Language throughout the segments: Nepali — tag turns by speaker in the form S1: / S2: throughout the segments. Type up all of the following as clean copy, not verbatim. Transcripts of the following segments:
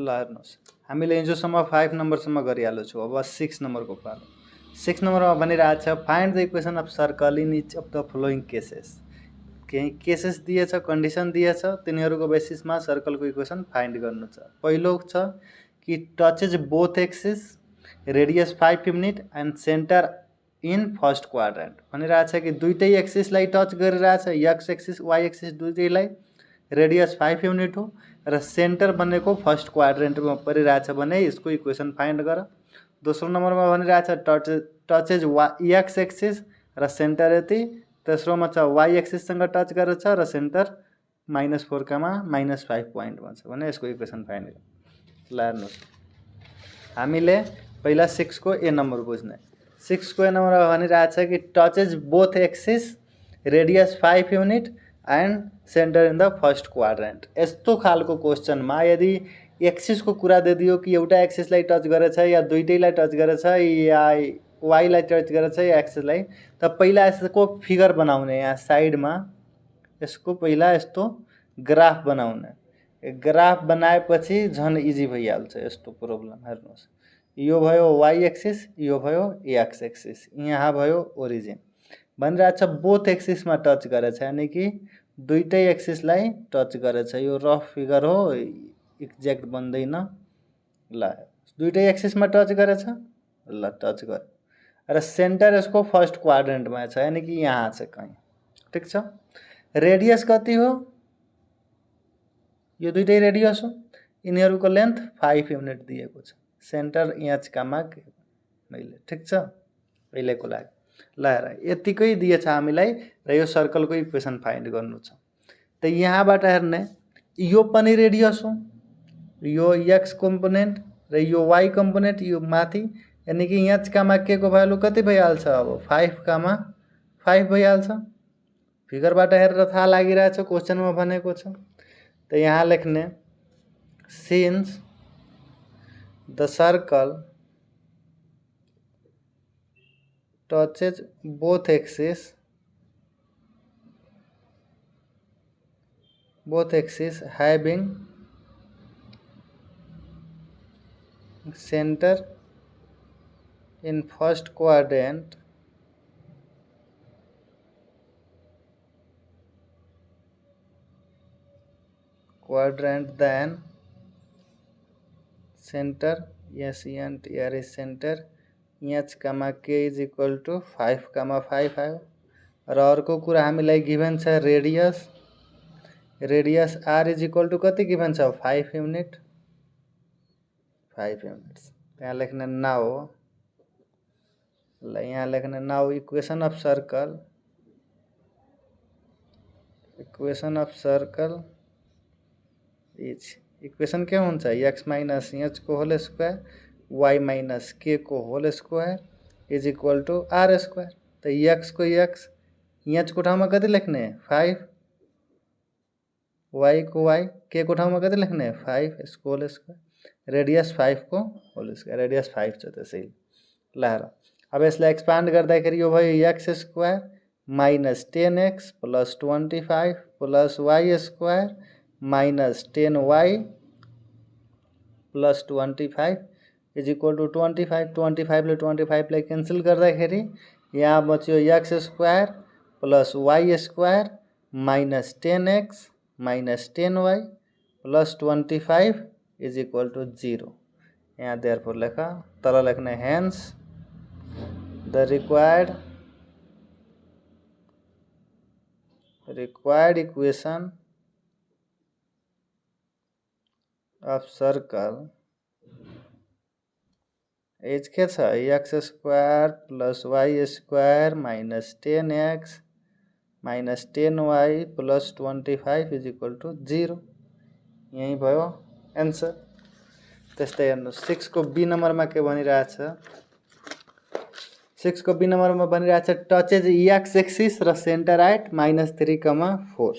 S1: ल हेर्नुहोस्, हामीले हिजोसम्म 5 नम्बरसम्म गरिहाल्यो छु। अब 6 नम्बरको पालो। 6 नम्बरमा भनिरहेको छ find the equation of circle in each of the following cases. केही केसेस दिएछ, कन्डिसन दिएछ, तिनीहरूको बेसिसमा सर्कलको इक्वेसन फाइन्ड गर्नु छ। पहिलो छ कि touches both axis, radius 5 unit and centre in first quadrant. भनिरहेछ कि दुईटै एक्सिसलाई टच गरिरहेछ, एक्स एक्सिस वाई एक्सिस दुईटैलाई, रेडियस 5 युनिट हो र सेन्टर बनेको फर्स्ट क्वाड्रेन्टमा परिरहेछ भने यसको इक्वेसन फाइन्ड गर। दोस्रो नम्बरमा भनिरहेछ टचेज एक्स एक्सिस र सेन्टर यति। तेस्रोमा छ वाई एक्सिससँग टच गरेर छ र सेन्टर -4 -5 पोइन्टमा छ भने यसको इक्वेसन फाइन्ड गर। ल हेर्नुहोस्, हामीले पहिला 6 को ए नम्बर बुझ्ने। 6 को ए नम्बरमा भनिरहेछ कि touches both axis, radius 5 unit and centre in the first quadrant. यस्तो खालको क्वेसनमा यदि एक्सिसको कुरा दिदियो कि एउटा एक्सिसलाई टच गरेछ या दुईटैलाई टच गरेछ या वाईलाई टच गरेछ या एक्सिसलाई, त पहिला यसको फिगर बनाउने। यहाँ साइडमा यसको पहिला यस्तो ग्राफ बनाउने। ग्राफ बनाएपछि झन् इजी भइहाल्छ यस्तो प्रब्लम। हेर्नुहोस्, यो भयो वाई एक्सिस, यो भयो एक्स एक्सिस, यहाँ भयो ओरिजिन। भनिरहेछ बोथ एक्सिसमा टच गरेछ, यानि कि दुईटै एक्सिसलाई टच गरेछ। यो रफ फिगर हो, एक्ज्याक्ट बन्दैन। ल दुईटै एक्सिसमा टच गरेछ, ल टच गर र सेन्टर यसको फर्स्ट क्वाड्रेन्टमा छ, यानि कि यहाँ छ कहीँ। ठिक छ। रेडियस कति हो? यो दुईटै रेडियस हो, यिनीहरूको लेन्थ 5 युनिट दिएको छ। सेन्टर यहाँ कामा मैले। ठिक छ, अहिलेको लागि ल हेर यतिकै दिएछ हामीलाई र यो सर्कलको इक्वेसन फाइन्ड गर्नु छ। त यहाँबाट हेर्ने, यो पनि रेडियस हो, यो एक्स कम्पोनेन्ट र यो वाई कम्पोनेन्ट, यो माथि, यानि कि यहाँ के को भ्यालु कति भइहाल्छ? अब 5 भइहाल्छ। फिगरबाट हेरेर थाहा लागिरहेछ, क्वेसनमा भनेको छ। त यहाँ लेख्ने since the circle touches both axes having center in first quadrant then center, yes, here is center, h, k is equal to 5, 5 आयो। र अर्को कुरा हामीलाई गिभन छ radius r is equal to कति गिभन छ? 5 युनिट, 5 युनिट्स। त्यहाँ लेख्ने नाउ, ल यहाँ लेख्ने now equation of circle is, equation के हुन्छ? एक्स माइनस एच को whole square y minus k को whole square is equal to r square. तो एक्स को एक्स, एच को ठाउँमा कति लेख्ने? 5, वाई को वाई, के को ठाउँमा कति लेख्ने? 5 यसको होल स्क्वायर, रेडियस 5 को होल स्क्वायर, रेडियस 5 छ त्यसैले। ल हेर, अब यसलाई एक्सपान्ड गर्दाखेरि यो भयो x square minus 10x plus 25 plus y square minus 10y plus 25 is equal to 25। 25 ले 25 लाई क्यान्सल गर्दाखेरि यहाँ बच्यो x square plus y square minus 10x minus 10y plus 25 is equal to 0। यहाँ देयरफोर लेखा, तल लेख्ने hence the required equation of circle is के छ? X square plus y square minus 10x minus 10y plus 25 is equal to 0। यही भयो एन्सर। त्यस्तै हेर्नुहोस् 6 को बी नम्बरमा के भनिरहेछ? 6 को बी नम्बरमा भनिरहेछ टचेज एक्स एक्सिस र सेन्टर एट -3,4।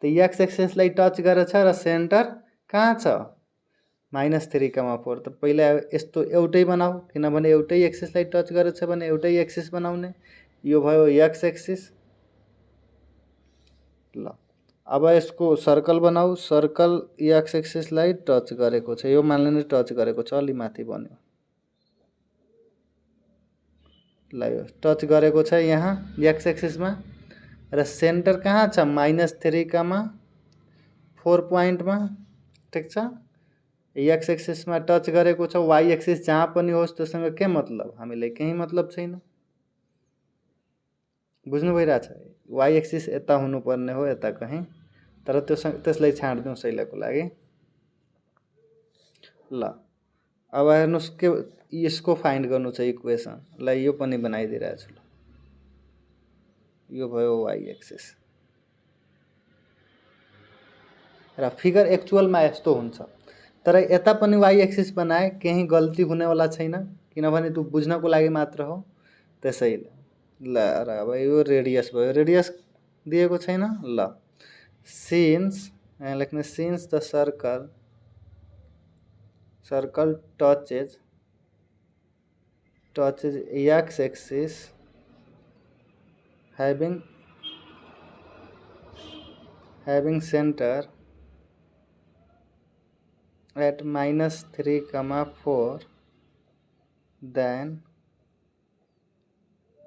S1: त एक्स एक्सिसलाई टच गरेछ र सेन्टर कहाँ छ? -3,4। त पहिला यस्तो एउटै बनाऊ, किनभने एउटै एक्सिसलाई टच गरेछ भने एउटै एक्सिस बनाउने। यो भयो एक्स एक्सिस। ल अब यसको सर्कल बनाऊ। सर्कल एक्स एक्सिसलाई टच गरेको छ, यो मानलिने टच गरेको छ, अलि माथि बन्यो ल, यो टच गरेको छ यहाँ एक्स एक्सिसमा र सेन्टर कहाँ छ -3,4 पोइन्टमा। ठिक छ, एक्स एक्सिसमा टच गरेको छ। वाई एक्सिस जहाँ पनि होस् त्योसँग के मतलब, हामीलाई केही मतलब छैन। बुझ्नु भइरहेछ, वाई एक्सिस यता हुनुपर्ने हो, यता कहीँ, तर त्यसलाई छाड्दिउँ सहिलेको लागि। ल अब हेर्नुहोस् के यसको फाइन्ड गर्नु छ इक्वेसन। ल यो पनि बनाइदिइरहेछु। ल यो भयो वाई एक्सिस र फिगर एक्चुअलमा यस्तो हुन्छ, तर यता पनि वाई एक्सिस बनाए केही गल्ती हुनेवाला छैन, किनभने त्यो बुझ्नको लागि मात्र हो। त्यसैले ल र अब यो रेडियस भयो, रेडियस दिएको छैन। ल सिन्स यहाँ लेख्ने since the circle touches x axis having center at -3,4 then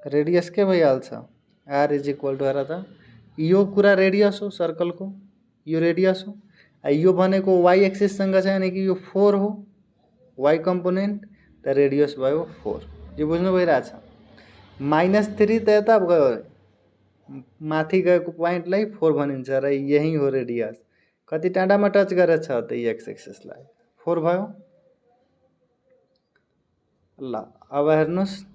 S1: radius के भइहाल्छ r इज इक्वल टू हेर त, यो कुरा रेडियस हो सर्कलको, यो रेडियस हो। यो भनेको वाई एक्सिससँग छ, यानि कि यो 4 हो वाई कम्पोनेन्ट, त रेडियस भयो 4। यो बुझ्नु भइरहेछ। -3 त यता गयो, माथि गएको पोइन्टलाई 4 भनिन्छ र यही हो रेडियस। कति टाढामा टच गरेछ त एक्स एक्सिसलाई, 4 भयो। ल अब हेर्नुहोस्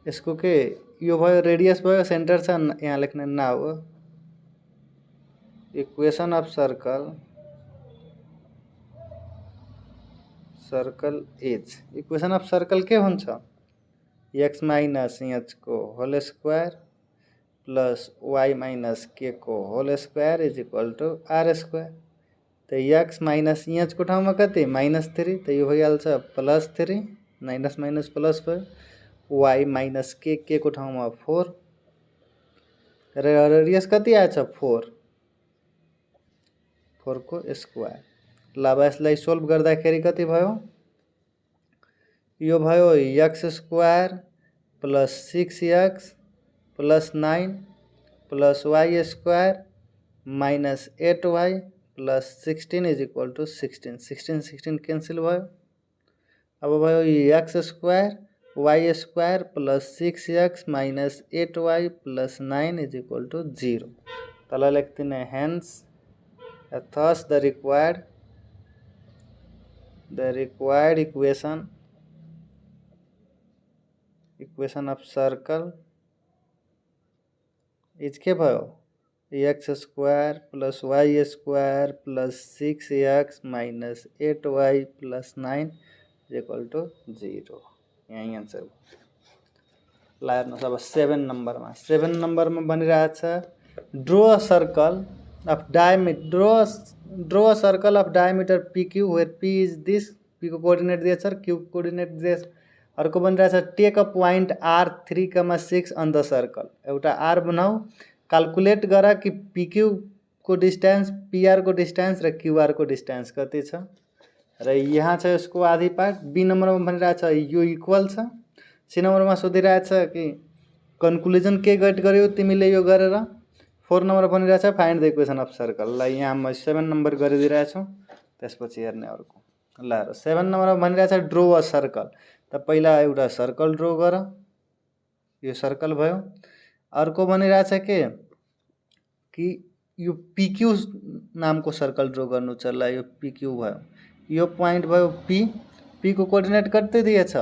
S1: यसको के, यो भयो रेडियस भयो, सेन्टर छ यहाँ लेख्ने now equation of circle is. Equation of circle के हुन्छ, एक्स माइनस एच को whole square plus y minus k को whole square is equal to r square. तो एक्स माइनस एच को ठाउँमा कति -3, तो यो भइहाल्छ +3, माइनस माइनस प्लस भयो। वाई माइनस के को ठाउँमा 4 र रेडियस कति आएछ 4 को स्क्वायर। ल अब यसलाई सोल्भ गर्दाखेरि कति भयो, यो भयो x square plus 6x plus 9 plus y square minus 8y plus 16 is equal to 16। 16 cancel भयो। अब भयो x square y square plus 6x minus 8y plus 9 is equal to 0। तल लेख्दिने hence thus the required equation of circle is के भयो, x square plus y square plus 6x minus 8y plus 9 equal to 0। यही आंसर। ल हेर्नुहोस् अब 7 नम्बरमा बनिरहेछ draw a circle of diameter PQ where P is this, P को कोअर्डिनेट दिएछ र Q को कोअर्डिनेट दिएछ। अर्को बनिरहेछ take a point R3,6 on the circle. एउटा R बनाऊ, क्याल्कुलेट गर कि PQ को डिस्टेंस, PR को डिस्टेंस र QR को डिस्टेंस कति छ र यहाँ छ यसको आधी पार्ट। बी नम्बरमा भनिरहेछ यो इक्वल छ। सी नम्बरमा सोधिरहेछ कि कन्क्लुजन के गेट गर्यो तिमीले यो गरेर। 4 नम्बर भनिरहेछ find the equation of circle. ल यहाँ म 7 नम्बर गरिदिइरहेछु, त्यसपछि हेर्ने अर्को। ल 7 नम्बरमा भनिरहेछ ड्रो अ सर्कल। त पहिला एउटा सर्कल ड्रो गर, यो सर्कल भयो। अर्को भनिरहेछ के कि यो PQ नामको सर्कल ड्रो गर्नु छ। ल यो PQ भयो, यो पोइन्ट भयो P को कोअर्डिनेट कति दिएछ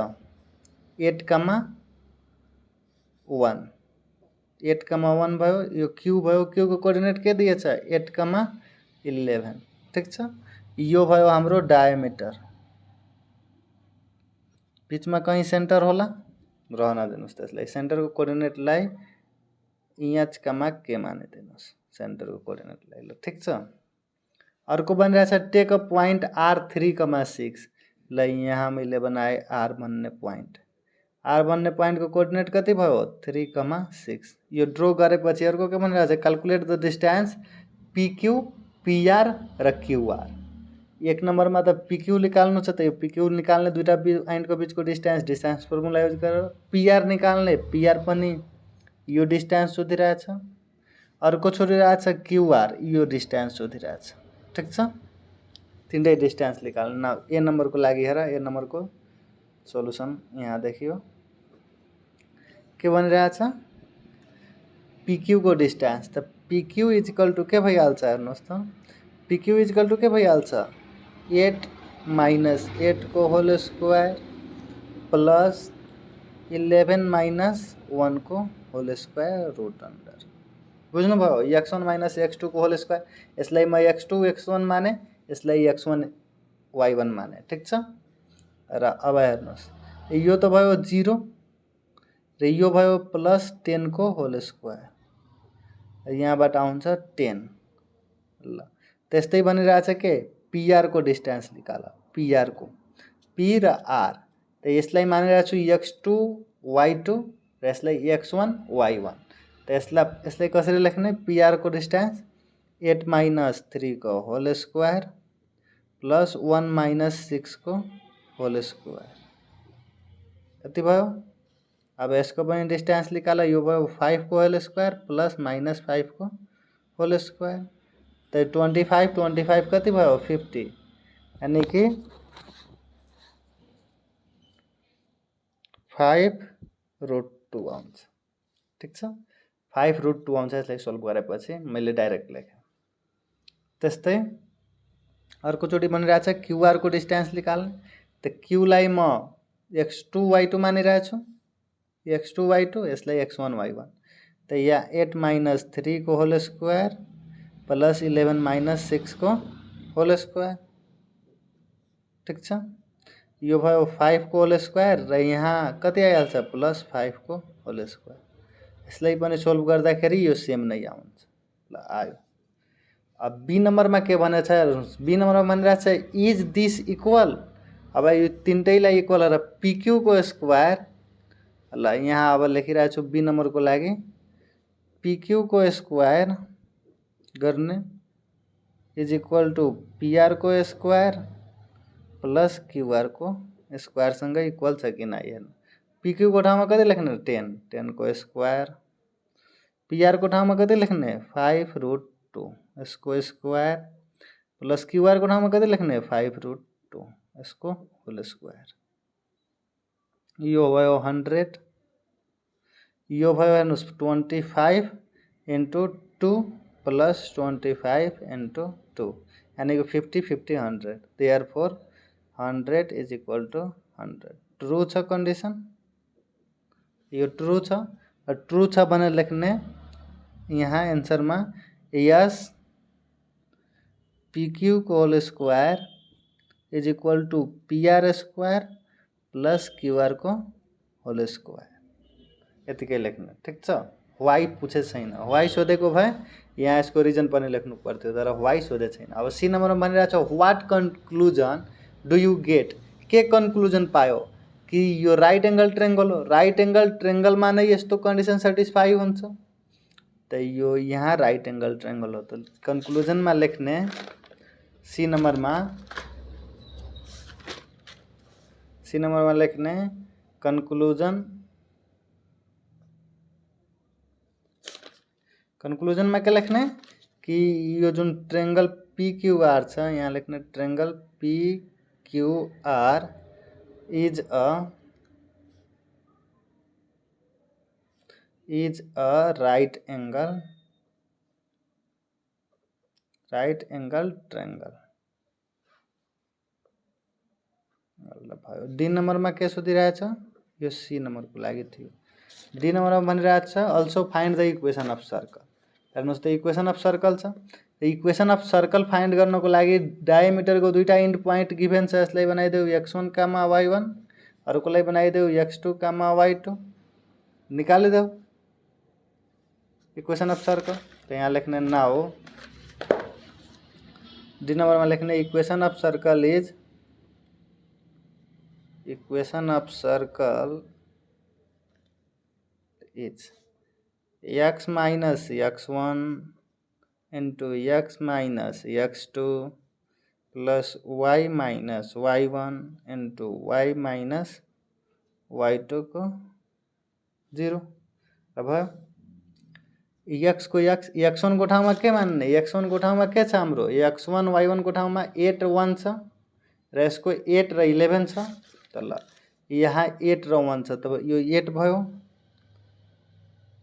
S1: 8,1 भयो। यो Q भयो, Q को कोअर्डिनेट के दिएछ 8,11। ठीक छ, यो भयो हाम्रो डायमिटर। बीचमा कहीं सेन्टर होला, रहन दिनुस् त्यसलाई। सेन्टरको कोअर्डिनेटलाई h,k मानिदिनुस् सेन्टरको कोअर्डिनेटलाई। ल ठीक छ। अर्को बनिरहेछ टेक अ पोइन्ट R3,6। ल यहाँ मैले बनाए R भन्ने पोइन्ट। R भन्ने पोइन्टको कोअर्डिनेट कति भयो 3,6। यो ड्रो गरेपछि अर्को के भनिरहेछ calculate the distance PQ, PR र QR। एक नम्बरमा त PQ निकाल्नु छ, त यो PQ निकाल्ने दुईवटा एन्डको बिचको डिस्टेन्स फर्मुला युज गरेर, PR निकाल्ने PR पनि यो डिस्टेन्स सोधिरहेछ, अर्को छोडिरहेछ QR यो डिस्टेन्स सोधिरहेछ। ठिक छ, तिनटै डिस्टेन्स निकाल्नु। न ए नम्बरको लागि हेर, ए नम्बरको सोलुसन यहाँ देखियो के भनिरहेछ, PQ को डिस्टेन्स। त PQ इजिकल टू के भइहाल्छ हेर्नुहोस् त, PQ इजिकल टू के भइहाल्छ 8 माइनस 8 को होल स्क्वायर प्लस 11 माइनस 1 को होल स्क्वायर रूट अंडर। बुझ्नुभयो, x1 माइनस x2 को होल स्क्वायर, यसलाई म x2 x1 माने, यसलाई x1 y1 माने। ठिक छ, र अब हेर्नुहोस् यो त भयो 0 र यो भयो प्लस 10 को होल स्क्वायर, यहाँबाट आउँछ 10। ल त्यस्तै भनिरहेछ के PR को डिस्टेन्स निकाल, PR को P र R। त यसलाई मानिरहेछु x2 y2 र यसलाई x1 y1। त यसलाई कसरी लेख्ने, PR को डिस्टेन्स 8 माइनस 3 को होल स्क्वायर प्लस 1 माइनस 6 को होल स्क्वायर, यति भयो। अब यसको पनि डिस्टेन्स निकाल, यो भयो 5 को होल स्क्वायर प्लस माइनस 5 को होल स्क्वायर। तो 25 कति भयो 50, यानी कि 5√2 आउँछ। ठिक छ, 5√2 आउँछ। यसलाई सोल्भ गरेपछि मैले डाइरेक्ट लेखेँ। त्यस्तै अर्कोचोटि भनिरहेछ QR को डिस्टेन्स निकाल्ने। त Q लाई म x2 y2 मानिरहेछु, x2 y2, यसलाई x1 y1। त यहाँ 8 माइनस 3 को होल स्क्वायर प्लस 11 माइनस 6 को होल स्क्वायर। ठिक छ, यो भयो 5 को होल स्क्वायर र यहाँ कति आइहाल्छ प्लस 5 को होल स्क्वायर। यसलाई पनि सोल्भ गर्दाखेरि यो सेम नै आउँछ। ल आयो। अब बी नम्बरमा के भनेछ, बी नम्बरमा भनिरहेछ इज दिस इक्वल। अब यो तिनटैलाई इक्वल र PQ को स्क्वायर। ल यहाँ अब लेखिरहेको छु बी नम्बरको लागि PQ को स्क्वायर गर्ने इज इक्वल टू PR को स्क्वायर प्लस QR को स्क्वायर सँगै इक्वल छ कि नै हेर्नु। PQ को ठाउँमा कति लेख्ने 10 को स्क्वायर, PR को ठाउँमा कति लेख्ने 5√2 यसको स्क्वायर प्लस QR को ठाउँमा कति लेख्ने 5√2 यसको होल स्क्वायर। यो भयो 100, यो भयो हेर्नुहोस् 25 इंटू 2 प्लस 25 इंटू 2, यानी कि 50 50 100। Therefore 100 is equal to 100। True छ कंडीशन, यो ट्रू छ। ट्रू छ भने लेख्ने यहाँ आंसर में यस PQ को whole square is equal to PR square plus QR को होल स्क्वायर, यतिकै लेख्नु। ठिक छ, वाई पूछे छैन। वाई सोधेको भए यहाँ यसको रिजन पनि लेख्नु पर्थ्यो, तर वाई सोधे छैन। अब सी नम्बरमा भनिरहेछ what conclusion do you get, के कन्क्लुजन पायो कि यो राइट एंगल ट्रेंगल हो। राइट एंगल ट्रेंगलमा नै यस्तो कंडीशन सेटिस्फाई हुन्छ। त यो यहाँ राइट एंगल ट्रेंगल हो। त कन्क्लुजनमा लेख्ने सी नम्बरमा लेख्ने कन्क्लुजन में क्या लेख्ने कि यो जुन ट्रेंगल PQR छ, यहाँ लेख्ने triangle PQR is a right angle triangle. D number में के सोधिरहेछ, यो सी नंबर को लागि थियो। डी नंबर में भनिरहेछ also find the equation of circle. हेर्नुहोस् त इक्वेशन अफ सर्कल छ। इक्वेशन अफ सर्कल फाइंड गर्नको लागि डायमिटर को दुईटा एंड पॉइंट गिभन छ। यसलाई बनाइदेऊ x1 कामा y1, अर्कोलाई बनाइदेऊ x2 कामा y2, निकालिदेऊ इक्वेशन अफ सर्कल। तो यहाँ लेख्ने नाउ डी नंबर में लेख्ने equation of circle is x minus x1 into x minus x2 plus y minus y1 into y minus y2 को 0। अब एक्स को x1 को ठाउँमा के मान्ने, x1 को ठाउँमा के छ हाम्रो, x1 y1 को ठाउँमा 8 र 1 छ र यसको 8 र 11 छ। त ल यहाँ 8 र 1 छ, तब यो 8 भयो।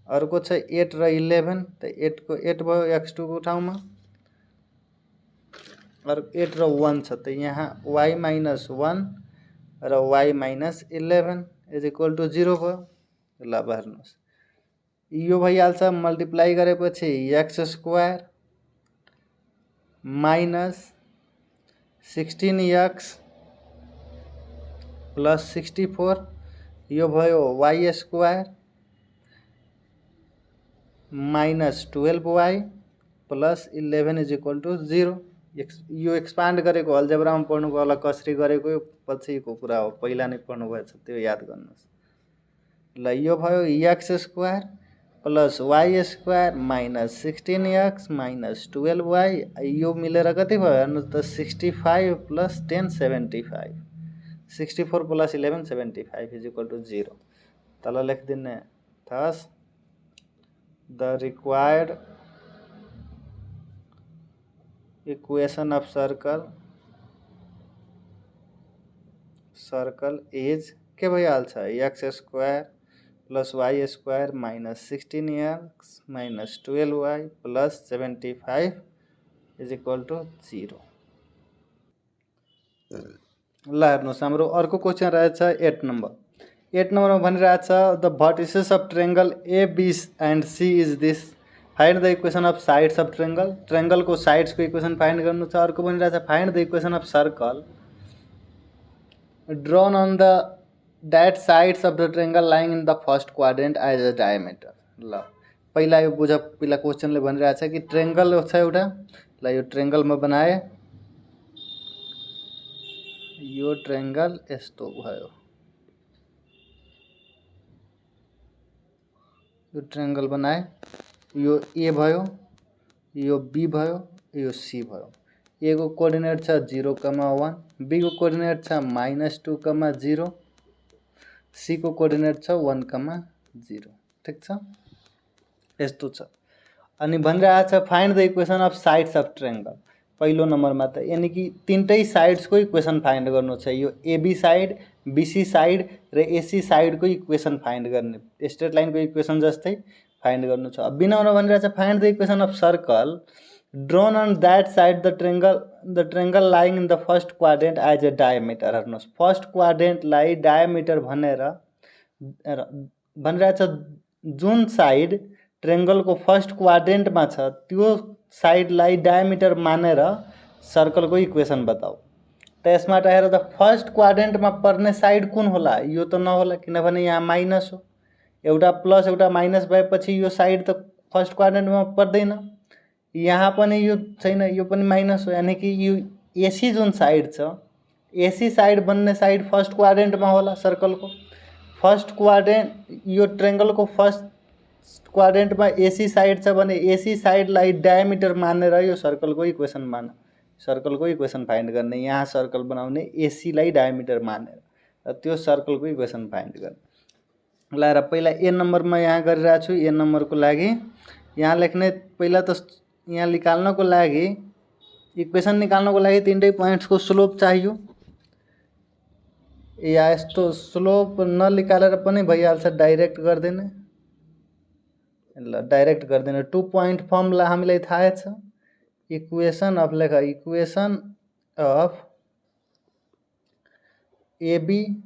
S1: अर्को छ 8 र 11, त 8 को 8 भयो x2 को ठाउँमा। और 8 र 1 छ, त यहाँ y माइनस 1 र y minus 11 is equal to 0 भयो। ल अब हेर्नुहोस्, यो भइहाल्छ मल्टिप्लाई गरेपछि x square minus 16x plus 64, यो भयो y square minus 12y plus 11 is equal to 0। यो एक्सपान्ड गरेको अल्जेब्रामा पढ्नुको होला, कसरी गरेको पछिको कुरा हो, पहिला नै पढ्नु भएछ, त्यो याद गर्नुहोस्। ल यो भयो x square plus y square minus 16x minus 12y, यो मिलेर कति भयो हेर्नुहोस् त 65 plus 10 75, 64 plus 11 75 is equal to 0। तल लेखिदिने, thus the required equation of circle is के भइहाल्छ x square plus y square minus 16x minus 12y plus 75 is equal to 0। ल हेर्नुहोस्, हाम्रो अर्को क्वेसन रहेछ 8 नंबर। 8 नंबरमा भनिरहेछ the vertices of triangle A B and C is this, find the equation of sides of triangle. Triangle को साइड्स को इक्वेशन फाइंड गर्नु छ। अर्को भनिरहेछ find the equation of circle drawn on the that sides of the triangle lying in the first quadrant as a diameter। ल पहिला यो बुझ, पहिला क्वेसनले भनिरहेछ कि ट्रायंगल छ एउटा, ल यो ट्रायंगलमा बनाए, यो ट्रायंगल यस्तो भयो, यो ट्रायंगल बनाए, यो ए भयो, यो बी भयो, यो सी भयो। ए को कोअर्डिनेट छ 0,1, बी को कोअर्डिनेट छ -2,0, सी को कोअर्डिनेट छ 1,0। ठीक छ, यस्तो छ। अनि भनिरहेछ find the equation of sides of triangle. पहिलो नम्बरमा त यानी कि तीनटै साइड्सको इक्वेशन फाइंड गर्नु छ। यो एबी साइड, बीसी साइड र एसी साइडको इक्वेशन फाइंड गर्ने, स्ट्रेट लाइनको इक्वेशन जस्तै फाइंड गर्नु छ। अब बिनाउन भनिरहेछ find the equation of circle drawn on that side the triangle lying in the first quadrant as a diameter. हेर्नुहोस्, फर्स्ट क्वाड्रेंटलाई डायमिटर भनेर भनिरहेछ, जुन साइड ट्रायंगलको फर्स्ट क्वाड्रेंटमा छ त्यो साइडलाई डायमिटर मानेर सर्कलको इक्वेशन बताऊ। त यसबाट हेर त फर्स्ट क्वाड्रेंटमा पर्ने साइड कुन होला, यो त नहोला, किनभने यहाँ माइनस हो। एउटा प्लस एउटा माइनस भएपछि यो साइड त फर्स्ट क्वाड्रेंटमा पर्दैन। यहाँ पनि यो छैन, यो पनि माइनस हो, यानी कि यो एसी जुन साइड छ, एसी साइड बन्ने साइड फर्स्ट क्वाड्रेंटमा होला सर्कलको। फर्स्ट क्वाड्रेंट, यो ट्रायंगलको फर्स्ट क्वाड्रेंटमा एसी साइड छ भने एसी साइडलाई डायमिटर मानेर यो सर्कलको इक्वेशन मान, सर्कलको इक्वेशन फाइंड गर्ने। यहाँ सर्कल बनाउने एसीलाई डायमिटर मानेर र त्यो सर्कलको इक्वेशन फाइंड गर्ने। ल र पहिला ए नम्बरमा यहाँ गरिरहेको छु। ए नम्बरको लागि यहाँ लेख्ने, पहिला त यहाँ निकाल्नको लागि, इक्वेशन निकाल्नको लागि तीनटै पोइन्ट्सको स्लोप चाहियो। या यस्तो स्लोप ननिकालेर पनि भइहाल्छ, डाइरेक्ट गरिदिने। ल डाइरेक्ट गरिदिने। 2 पोइन्ट फर्मुला हामीलाई थाहा छ। इक्वेशन अफ, लेख equation of AB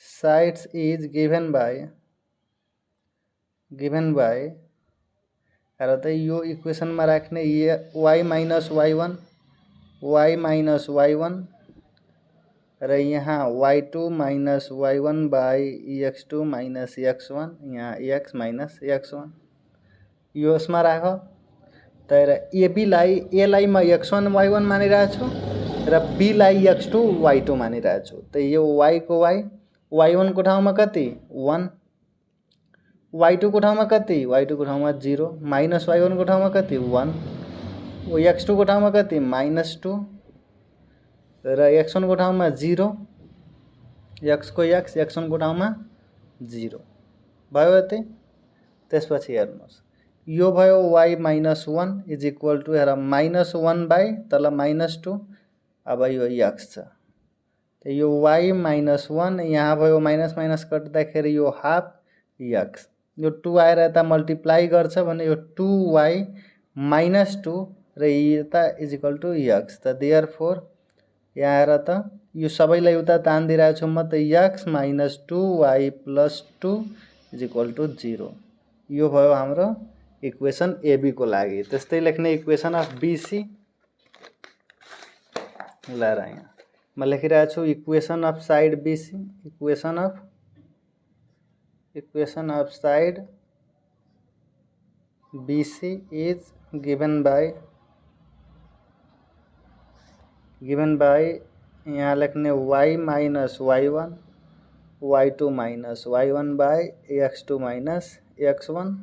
S1: sides is given by हेर त यो इक्वेशनमा राख्ने y माइनस y1 र यहाँ y2 minus y1 by x2 minus x1, यहाँ x माइनस x1 यो यसमा राख। तर एबीलाई, एलाई म x1 y1 मानिरहेको छु र बीलाई x2 y2 मानिरहेको छु। त यो y को y, y1 को ठाउँमा कति 1, y2 को ठाउँमा कति, y2 को ठाउँमा 0, माइनस y1 को ठाउँमा कति 1, x2 को ठाउँमा कति -2 र x1 को ठाउँमा 0, x को x, x1 को ठाउँमा 0 भयो। यति त्यसपछि हेर्नुहोस् यो भयो y -1 इज इक्वल टू हेर -1 बाई तल -2, अब यो x छ त यो y -1 यहाँ भयो माइनस माइनस कट्दाखेरि यो हाफ x, यो 2 आएर यता मल्टिप्लाई गर्छ भने यो 2y -2 र यता इज इक्वल टू x, त देयरफोर यहाँ आएर त यो सबैलाई उता तानिदिरहेको छु म, त x - 2y + 2 is equal to 0। यो भयो हाम्रो इक्वेसन एबी को लागि। त्यस्तै लेख्ने इक्वेसन अफ बीसी ल यहाँ म लेखिरहेको छु equation of side BC, equation of side BC is given bye यहाँ लेख्ने y - y1 y2 - y1 by x2 - x1,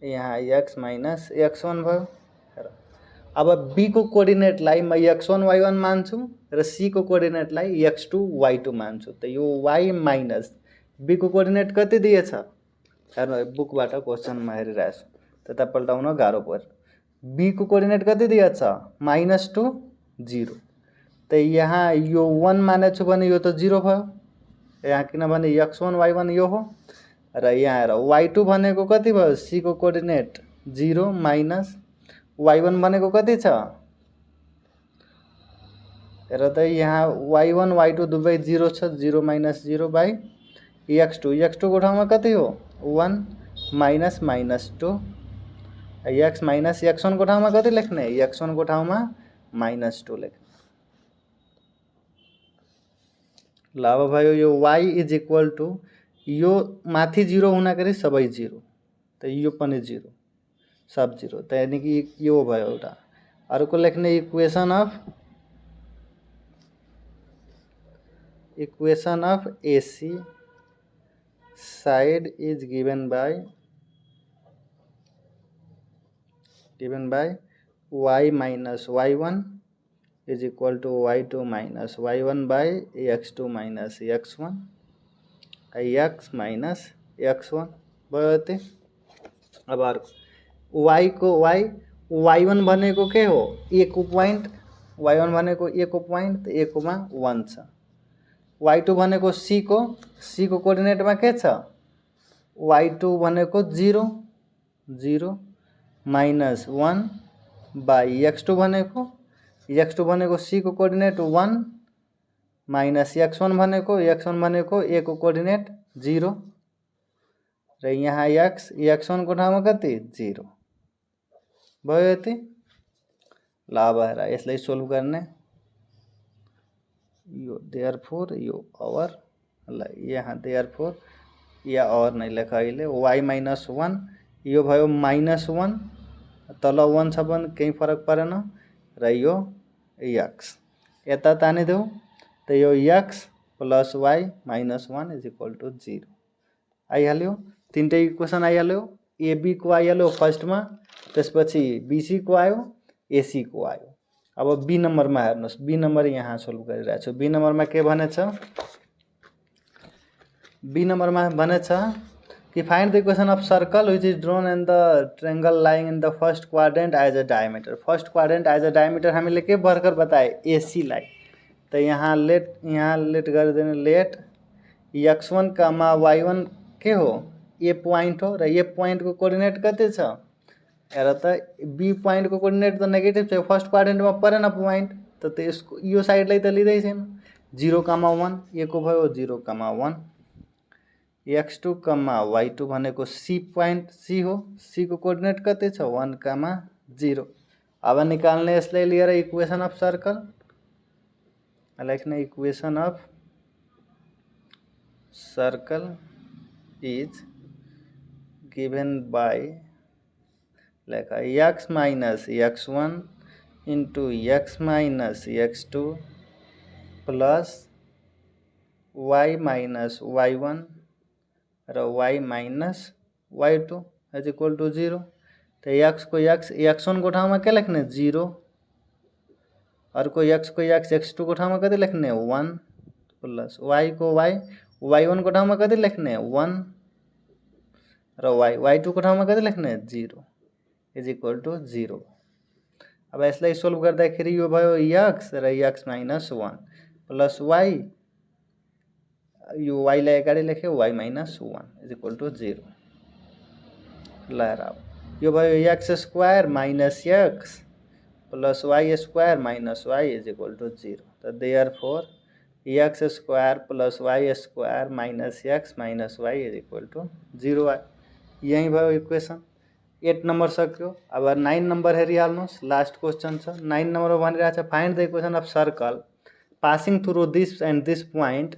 S1: यहाँ x - x1 भयो। अब b को कोअर्डिनेटलाई म x1 y1 मान्छु र c को कोअर्डिनेटलाई x2 y2 मान्छु, त यो y माइनस b को कोअर्डिनेट कति दिएछ हेर्नु, बुकबाट क्वेशनमा हेरिरहेछु त्यता पल्टाउन गाह्रो पर्यो। b को कोअर्डिनेट कति दिएछ -2 0, त यहाँ यो 1 मानेछु भने यो त 0 भयो यहाँ, किनभने x1 y1 यो हो र यहाँ हेर y2 भनेको कति भयो, c को कोअर्डिनेट 0 माइनस y1 भनेको कति छ हेर त यहाँ y1 y2 दुवै 0 छ, 0 - 0 बाई x2, x2 को ठाउँमा कति हो 1 माइनस -2, x माइनस x1 को ठाउँमा कति लेख्ने, x1 को ठाउँमा -2 लेख्ने। ल अब भयो यो y इज इक्वल टू यो माथि 0 हुनाखेरि सबै 0, त यो पनि 0 सब 0, त यानी कि यो भयो एउटा। अर्को लेख्ने equation of AC side is given by y - y1 is equal to y2 - y1 by x2 - x1 x - x1 भयो यति। अब अर्को y को y1 भनेको के हो a को पोइन्ट, y1 भनेको a को पोइन्ट, त a कोमा 1 छ। y2 भनेको c को कोअर्डिनेटमा के छ, y2 भनेको 0 माइनस 1 बाई x2 भनेको c को कोअर्डिनेट 1 माइनस x1 भनेको a को कोअर्डिनेट 0 र यहाँ x1 को ठाउँमा कति 0 भयो यति। ल अब हेर यसलाई सोल्भ गर्ने, यो देयरफोर यो अवर, ल यहाँ देयरफोर या अवर नै लेख अहिले y - 1 यो भयो -1, तल 1 छ भने केही फरक परेन र यो x यता तानिदेऊ, त यो x plus y - 1 is equal to 0 आइहाल्यो। तीनटै इक्वेसन आइहाल्यो, एबी को आइहाल्यो फर्स्टमा, त्यसपछि बीसी को आयो, एसी को आयो। अब बी नम्बरमा हेर्नुहोस्, बी नम्बर यहाँ सोल्भ गरिरहेको छु। बी नम्बरमा के भनेछ, बी नम्बरमा भनेछ कि find the equation of circle which is drawn in the triangle lying in the first quadrant as a diameter. First quadrant as a diameter हामीले के भर्खर बताए एसी लाई, त यहाँ लेट गरिदिने, लेट x1 कामा y1 के हो ए पोइन्ट हो र ए पोइन्ट को कोअर्डिनेट कति छ हेर त, बी पोइन्ट को कोअर्डिनेट त नेगेटिभ छ, फर्स्ट क्वाड्रेन्टमा परेन पोइन्ट, त त्यसको यो साइडलाई त लिँदै छैन। 0,1 ए को भयो 0,1, x2, y2 भनेको सी पोइन्ट सी हो, सी को कोअर्डिनेट कति छ 1,0। अब निकाल्ने यसलाई लिएर इक्वेसन अफ सर्कल, लेख्ने equation of circle is given by लेखा x minus x1 into x minus x2 plus y minus y1 र y minus y2 is equal to 0 तो x को x1 को ठाउँमा के लेख्ने 0 अर्को x को x2 को ठाउँमा कति लेख्ने 1 प्लस y को y1 को ठाउँमा कति लेख्ने 1 र y2 को ठाउँमा कति लेख्ने 0 इज इक्वल टू 0। अब यसलाई सोल्भ गर्दाखेरि यो भयो x र x माइनस 1 प्लस y यो y लाई अगाडि लेख्यो y minus 1 is equal to 0। ल अब यो भयो x square minus x plus y square minus y is equal to 0। तो therefore x square plus y square minus x minus y is equal to 0 आयो। यही भयो इक्वेसन। 8 नंबर सक्यो। अब 9 नंबर हेरिहाल्नुहोस्, लास्ट क्वेश्चन छ। 9 नंबर भनिरहेछ find the equation of circle passing through this and this point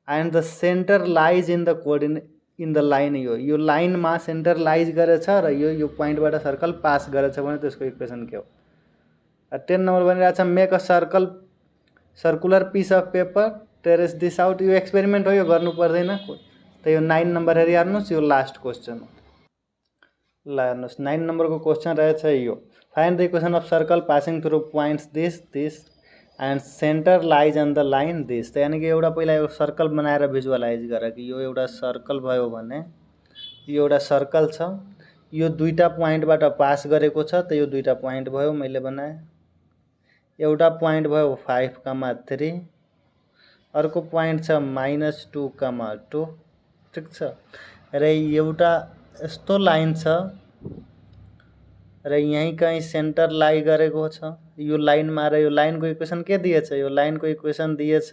S1: and the centre lies in the coordinate in the line. यो लाइनमा सेन्टर लाइज गरेछ र यो पोइन्टबाट सर्कल पास गरेछ भने त्यसको इक्वेसन के हो। 10 नंबर भनिरहेछ make a circular piece of paper trace this out. यो एक्सपेरिमेन्ट हो, यो गर्नु पर्दैन। त यो 9 नंबर हेरिहाल्नुहोस्, यो लास्ट क्वेश्चन हो। ल हेर्नुहोस् 9 नंबरको क्वेश्चन रहेछ यो find the equation of circle passing through points this and centre lies on the line this. त यानि कि एउटा पहिला यो सर्कल बनाएर भिजुअलाइज गर कि यो एउटा सर्कल भयो भने यो एउटा सर्कल छ, यो दुईटा पोइन्टबाट पास गरेको छ। त यो दुईटा पोइन्ट भयो, मैले बनाएँ। एउटा पोइन्ट भयो 5,3, अर्को पोइन्ट छ -2,2। ठिक छ। र एउटा यस्तो लाइन छ र यहीँ कहीं सेन्टर लाई गरेको छ। यो लाइनमा र यो लाइनको इक्वेसन के दिएछ। यो लाइनको इक्वेसन दिएछ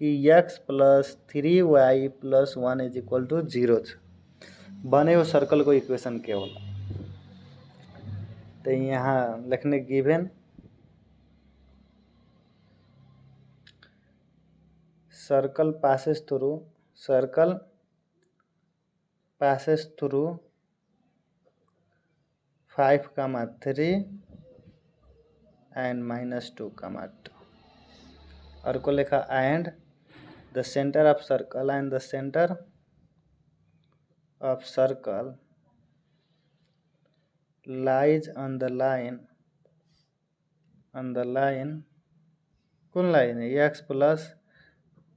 S1: कि x plus 3y plus 1 is equal to 0 छ भने यो सर्कलको इक्वेसन के होला। तो यहाँ लेख्ने given circle passes through 5,3 and -2,2। अर्को लेखा and the center of circle and the center of circle lies on the line कुन लाइन है x plus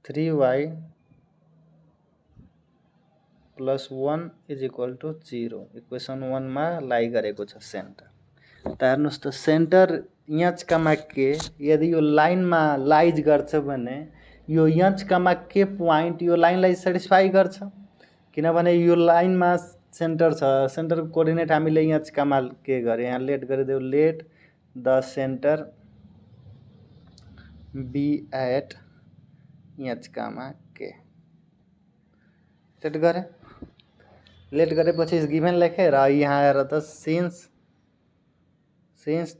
S1: 3y plus 1 is equal to 0। Equation 1 मा लाई गरेको छ सेन्टर। त हेर्नुहोस् त सेन्टर यहाँ कमा के यदि यो लाइनमा लाइज गर्छ भने यो यहाँ कमा के पोइन्ट यो लाइनलाई सेटिस्फाई गर्छ, किनभने यो लाइनमा सेन्टर छ। सेन्टरको कोअर्डिनेट हामीले यहाँ कमा के गरे, यहाँ लेट गरिदेऊ। Let the centre be at यहाँ कमा के लेट गरे। लेट गरेपछि गिभन लेखे र यहाँ आएर त सिन्स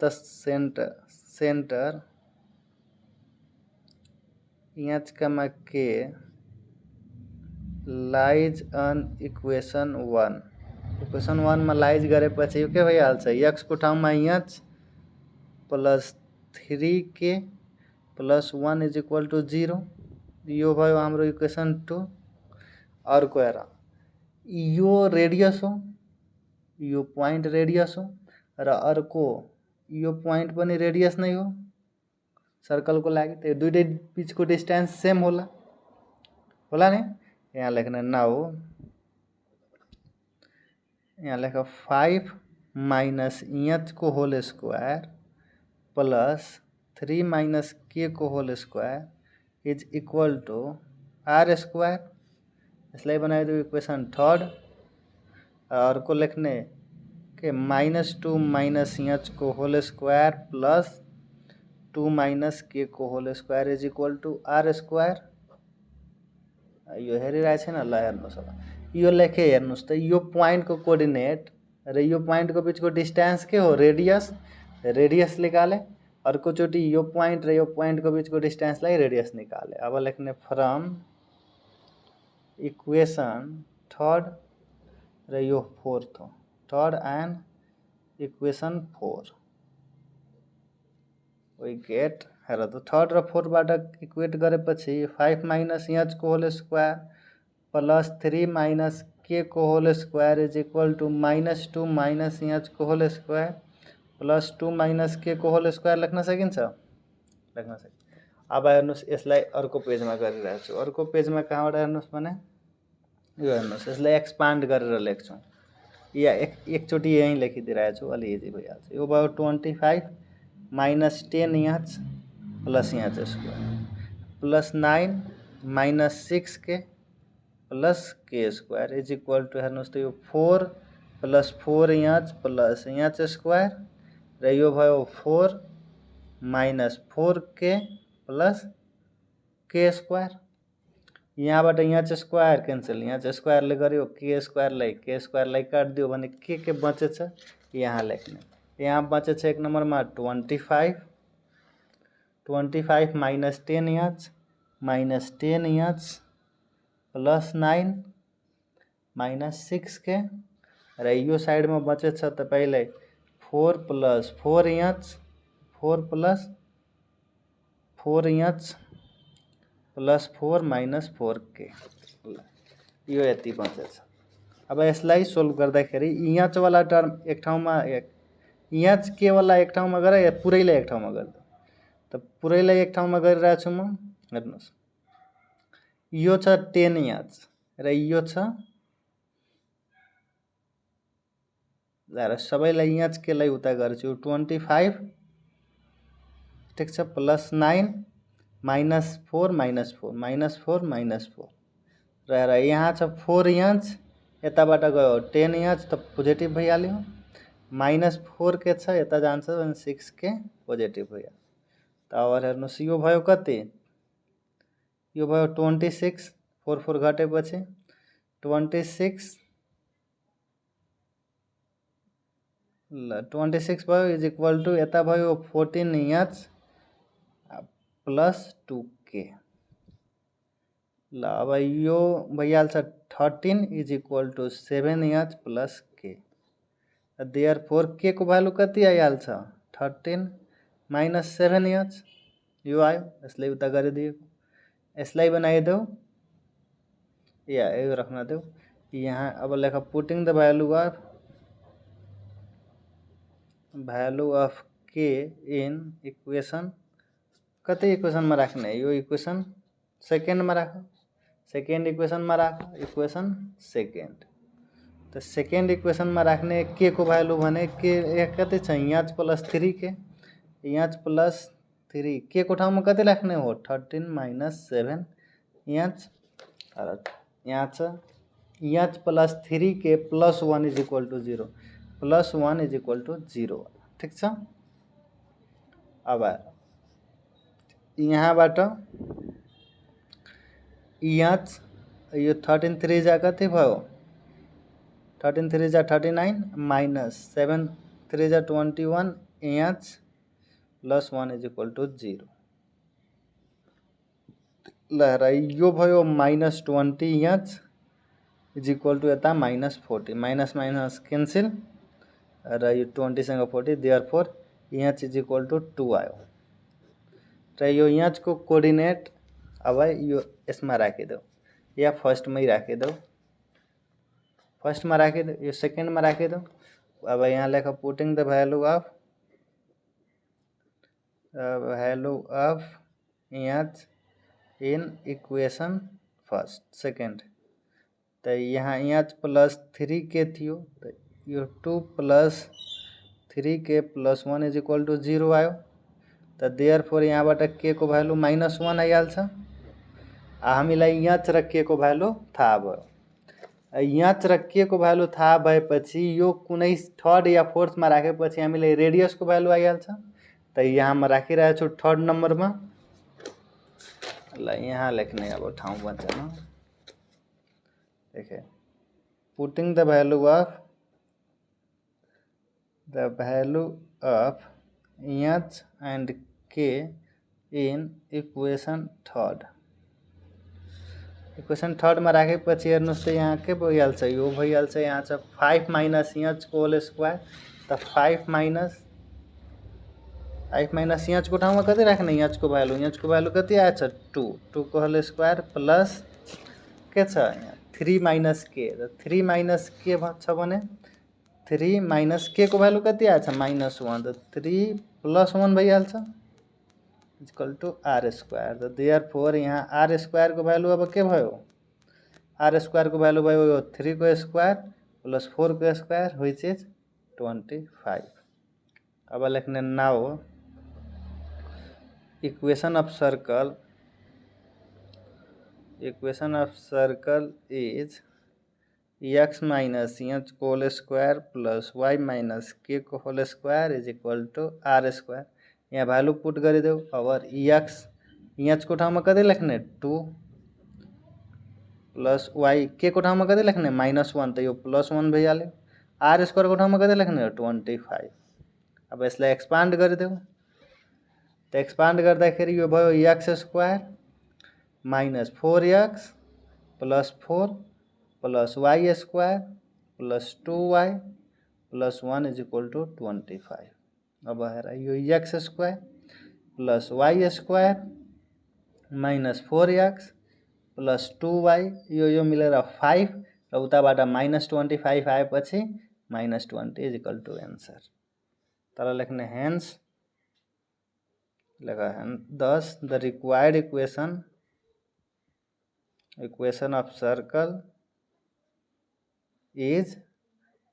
S1: द सेन्टर यहाँ कमा के लाइज अन इक्वेसन 1 मा लाइज गरेपछि यो के भइहाल्छ, x को ठाउँमा यहाँ plus 3k plus 1 is equal to 0। यो भयो हाम्रो इक्वेसन 2। अर्को हेर यो रेडियस हो, यो पोइन्ट रेडियस हो र अर्को यो पोइन्ट पनि रेडियस नै हो सर्कलको लागि। त्यो दुईटै बीचको डिस्टेन्स सेम होला नि। यहाँ लेख्न नाउ यहाँ लेख 5 माइनस एच को whole square plus 3 minus k को whole square is equal to r square. इसलिए बनाइदियो इक्वेसन 3। अर्को लेख्ने के -2 माइनस एच को whole square plus 2 minus k को whole square is equal to r square. यो हेरिरहेछ न, ल हेर्नुहोस् अब यो लेखे हेर्नुहोस् त यो पोइन्टको कोअर्डिनेट र यो पोइन्टको बीचको डिस्टेन्स के हो, रेडियस निकाले। अर्कोचोटि यो पोइन्ट र यो पोइन्टको बीचको डिस्टेन्सलाई रेडियस निकाले। अब लेख्ने फ्रम इक्वेसन 3 र यो 4th हो, 3rd and equation 4 we get. हेर त 3rd र 4 बाट इक्वेट गरेपछि 5 माइनस एच को whole square plus 3 minus k को whole square is equal to -2 minus h को whole square plus 2 minus k को होल स्क्वायर लेख्न सकिन्छ लेख्न सकिन्छ। अब हेर्नुहोस् यसलाई अर्को पेजमा गरिरहेको छु। अर्को पेजमा कहाँबाट हेर्नुहोस् भने यो हेर्नुहोस् यसलाई एक्सपान्ड गरेर लेख्छौँ या एकचोटि यहीँ लेखिदिइरहेको छु अलि इजी भइहाल्छ। यो भयो 25 minus 10 H plus H square plus 9 minus 6 के प्लस के स्क्वायर इज इक्वल टू हेर्नुहोस् त यो 4 plus 4 H plus H square र यो भयो 4 माइनस 4 के प्लस के स्क्वायर। यहाँबाट एच स्क्वायर क्यान्सल एच स्क्वायरले गर्यो के स्क्वायरलाई काट दियो भने के बचेछ यहाँ लेख्ने। यहाँ बचेछ एक नम्बरमा 25 माइनस 10 एच प्लस 9 माइनस 6 के र यो साइडमा बचेछ तपाईलाई 4 plus 4 H 4 plus 4 H plus 4 minus 4 के यो यति बचेछ। अब यसलाई सोल्भ गर्दाखेरि एच वाला टर्म एक ठाउँमा एच के वाला एक ठाउँमा गर या पुरैलाई एक ठाउँमा गर्दा त पुरैलाई एक ठाउँमा गरिरहेको छु म। हेर्नुहोस् यो छ 10 एच र यो छ सबैलाई एच के लाई उता गर्छु 25 ठीक छ plus 9 minus 4 minus 4 minus 4 minus 4 र यहाँ छ 4 एच यताबाट गयो 10 एच त पोजिटिभ भइहाल्यो माइनस 4 के छ यता जान्छ भने 6 के पोजिटिभ भइहाल्यो। त अब हेर्नुहोस् यो भयो कति यो भयो 26 4 4 घटेपछि 26 ल 26 भयो इज इक्वल टू यता भयो 14 एच प्लस 2 के ल अब यो भइहाल्छ 13 is equal to 7 h plus k. Therefore k को भ्यालु कति आइहाल्छ 13 माइनस 7 एच यो आयो यसलाई उता गरिदिएको यसलाई बनाइदेऊ या यो राख्न देऊ यहाँ। अब लेख पुटिङ द भ्यालु अफ के इन इक्वेसन कति इक्वेसनमा राख्ने यो इक्वेसन सेकेन्डमा राख सेकेन्ड इक्वेसनमा राख इक्वेसन सेकेन्ड। तो सेकेन्ड इक्वेसनमा राख्ने के को भ्यालु भने के कति छ एच प्लस 3 के एच प्लस 3 के को ठाउँमा कति राख्ने हो 13 माइनस 7 एच र यहाँ छ H plus 3 k plus 1 is equal to 0 plus 1 is equal to 0 ठीक छ। अब यहाँबाट एच यो 13 3 जा कति भयो 13 3 जा 39 माइनस 7 3 जा 21 h plus 1 is equal to 0 ल यो भयो minus 20 h is equal to यता माइनस 40 माइनस माइनस कैंसिल र यो 20 सँग 40 therefore h is equal to 2 आयो र यो एच को कोअर्डिनेट अब यो यसमा राखिदेऊ या फर्स्टमै राखिदेऊ फर्स्टमा राखिदेऊ यो सेकेन्डमा राखिदेऊ। अब यहाँ लेख putting the value of H in equation first second त यहाँ एच प्लस 3 के थियो त यो 2 plus 3 k plus 1 is equal to 0 आयो त देयरफोर यहाँबाट के को भ्यालु माइनस 1 आइहाल्छ। हामीलाई एच र के को भ्यालु थाहा भयो एच र के को भ्यालु थाहा भएपछि यो कुनै थर्ड या फोर्थमा राखेपछि हामीलाई रेडियस को भ्यालु आइहाल्छ त यहाँमा राखिरहेको छु थर्ड नम्बरमा ल यहाँ लेख्ने अब ठाउँ बचेन देखे putting the value of H and के इन इक्वेसन थर्ड में राखेपछि हेर्नुस् त यहाँ के भइहाल्छ यो भइहाल्छ यहाँ छ 5 माइनस एच को होल स्क्वायर त 5 माइनस एच को ठाउँमा कति राख्ने एच को भ्यालु कति आएछ 2 को होल स्क्वायर प्लस के छ यहाँ 3 माइनस के, र 3 माइनस के छ भने 3 माइनस के को भ्यालु कति आएछ -1, त 3 प्लस 1 भइहाल्छ इक्वल टु आर स्क्वायर। त देयरफोर यहाँ आर स्क्वायर को भ्यालु अब के भयो, आर स्क्वायर को भ्यालु भयो 3 को स्क्वायर प्लस 4 को स्क्वायर व्हिच इज 25। अब लेख्ने now equation of circle is x minus h को whole square plus y minus k को whole square is equal to r square. यहाँ भ्यालु पुट गरिदेऊ। अब x एच को ठाउँमा कति लेख्ने 2 प्लस y के को ठाउँमा कति लेख्ने -1, त यो +1 भइहाल्यो। आर स्क्वायर को ठाउँमा कति लेख्ने 25। अब यसलाई एक्सपान्ड गरिदेऊ। त एक्सपान्ड गर्दाखेरि यो भयो x square minus 4x plus 4 plus y square plus 2y plus 1 is equal to 25। अब हेर यो x square plus y square minus 4x plus 2y यो मिलेर 5 र उताबाट -25 आएपछि -20 इज इक्वल टू एन्सर। तर लेख्ने हेन्स लेखा thus the required equation of circle is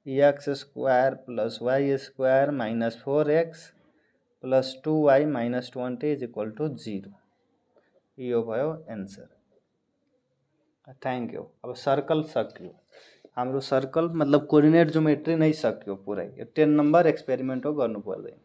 S1: x square plus y square minus 4x plus 2y minus 20 is equal to 0। यो भयो एन्सर। Thank you. अब सर्कल सक्यो हाम्रो, सर्कल मतलब कोर्डिनेट ज्योमेट्री नै सक्यो पुरै। यो 10 नम्बर एक्सपेरिमेन्ट हो, गर्नु पर्दैन।